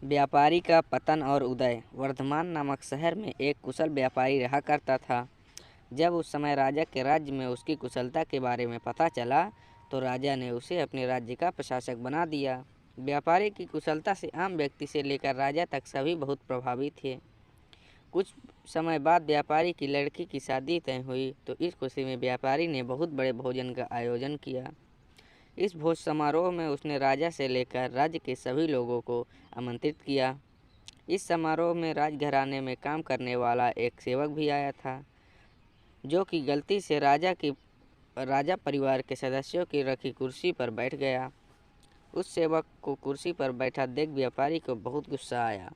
व्यापारी का पतन और उदय। वर्धमान नामक शहर में एक कुशल व्यापारी रहा करता था। जब उस समय राजा के राज्य में उसकी कुशलता के बारे में पता चला तो राजा ने उसे अपने राज्य का प्रशासक बना दिया। व्यापारी की कुशलता से आम व्यक्ति से लेकर राजा तक सभी बहुत प्रभावित थे। कुछ समय बाद व्यापारी की लड़की की शादी तय हुई तो इस खुशी में व्यापारी ने बहुत बड़े भोजन का आयोजन किया। इस भोज समारोह में उसने राजा से लेकर राज्य के सभी लोगों को आमंत्रित किया। इस समारोह में राजघराने में काम करने वाला एक सेवक भी आया था, जो कि गलती से राजा परिवार के सदस्यों की रखी कुर्सी पर बैठ गया। उस सेवक को कुर्सी पर बैठा देख व्यापारी को बहुत गुस्सा आया।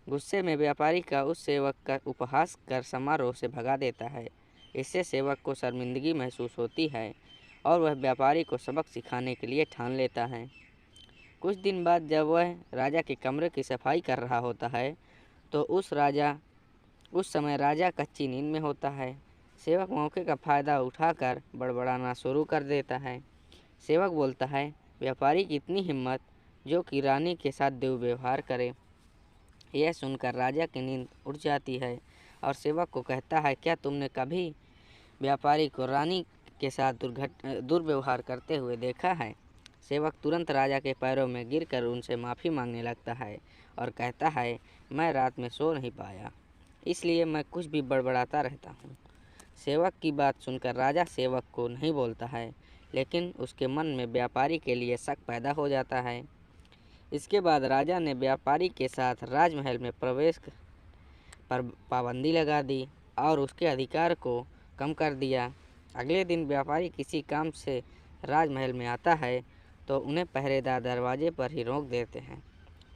गुस्से में व्यापारी का उस सेवक का उपहास कर समारोह से भगा देता है। इससे सेवक को शर्मिंदगी महसूस होती है और वह व्यापारी को सबक सिखाने के लिए ठान लेता है। कुछ दिन बाद जब वह राजा के कमरे की सफाई कर रहा होता है तो उस समय राजा कच्ची नींद में होता है। सेवक मौके का फ़ायदा उठाकर बड़बड़ाना शुरू कर देता है। सेवक बोलता है, व्यापारी की इतनी हिम्मत जो कि रानी के साथ दुर्व्यवहार करे। यह सुनकर राजा की नींद उड़ जाती है और सेवक को कहता है, क्या तुमने कभी व्यापारी को रानी के साथ दुर्व्यवहार करते हुए देखा है? सेवक तुरंत राजा के पैरों में गिरकर उनसे माफ़ी मांगने लगता है और कहता है, मैं रात में सो नहीं पाया, इसलिए मैं कुछ भी बड़बड़ाता रहता हूँ। सेवक की बात सुनकर राजा सेवक को नहीं बोलता है, लेकिन उसके मन में व्यापारी के लिए शक पैदा हो जाता है। इसके बाद राजा ने व्यापारी के साथ राजमहल में प्रवेश पर पाबंदी लगा दी और उसके अधिकार को कम कर दिया। अगले दिन व्यापारी किसी काम से राजमहल में आता है तो उन्हें पहरेदार दरवाजे पर ही रोक देते हैं।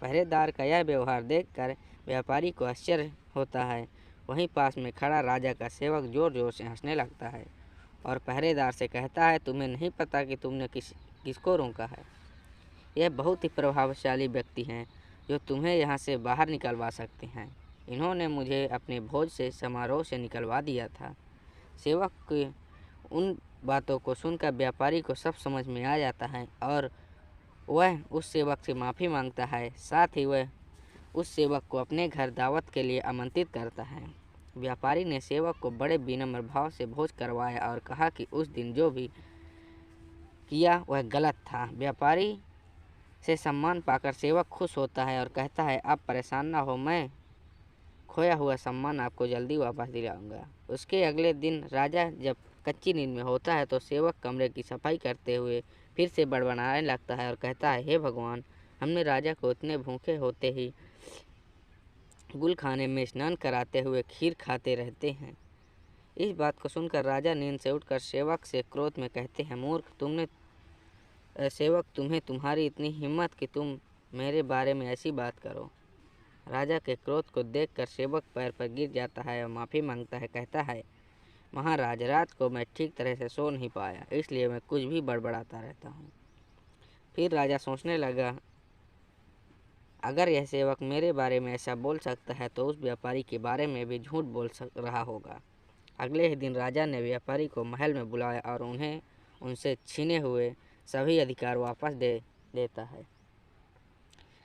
पहरेदार का यह व्यवहार देखकर व्यापारी को आश्चर्य होता है। वहीं पास में खड़ा राजा का सेवक जोर जोर से हंसने लगता है और पहरेदार से कहता है, तुम्हें नहीं पता कि तुमने किसको रोका है? यह बहुत ही प्रभावशाली व्यक्ति हैं जो तुम्हें यहाँ से बाहर निकलवा सकते हैं। इन्होंने मुझे अपने भोज से समारोह से निकलवा दिया था। सेवक की उन बातों को सुनकर व्यापारी को सब समझ में आ जाता है और वह उस सेवक से माफ़ी मांगता है। साथ ही वह उस सेवक को अपने घर दावत के लिए आमंत्रित करता है। व्यापारी ने सेवक को बड़े विनम्र भाव से भोज करवाया और कहा कि उस दिन जो भी किया वह गलत था। व्यापारी से सम्मान पाकर सेवक खुश होता है और कहता है, आप परेशान ना हो, मैं खोया हुआ सम्मान आपको जल्दी वापस दिलाऊंगा। उसके अगले दिन राजा जब कच्ची नींद में होता है तो सेवक कमरे की सफाई करते हुए फिर से बड़बड़ाने लगता है और कहता है, हे भगवान, हमने राजा को इतने भूखे होते ही गुल खाने में स्नान कराते हुए खीर खाते रहते हैं। इस बात को सुनकर राजा नींद से उठकर सेवक से क्रोध में कहते हैं, मूर्ख, तुम्हें तुम्हारी इतनी हिम्मत कि तुम मेरे बारे में ऐसी बात करो। राजा के क्रोध को देखकर सेवक पैर पर गिर जाता है और माफ़ी मांगता है। कहता है, महाराज, रात को मैं ठीक तरह से सो नहीं पाया, इसलिए मैं कुछ भी बड़बड़ाता रहता हूँ। फिर राजा सोचने लगा, अगर यह सेवक मेरे बारे में ऐसा बोल सकता है तो उस व्यापारी के बारे में भी झूठ बोल रहा होगा। अगले ही दिन राजा ने व्यापारी को महल में बुलाया और उन्हें उनसे छीने हुए सभी अधिकार वापस दे देता है।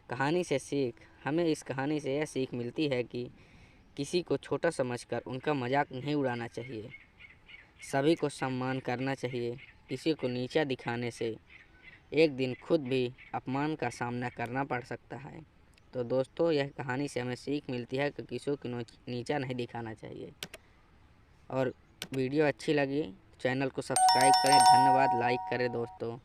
कहानी से सीख। हमें इस कहानी से यह सीख मिलती है कि किसी को छोटा समझकर उनका मजाक नहीं उड़ाना चाहिए। सभी को सम्मान करना चाहिए। किसी को नीचा दिखाने से एक दिन खुद भी अपमान का सामना करना पड़ सकता है। तो दोस्तों, यह कहानी से हमें सीख मिलती है कि किसी को नीचा नहीं दिखाना चाहिए। और वीडियो अच्छी लगी चैनल को सब्सक्राइब करें। धन्यवाद। लाइक करें दोस्तों।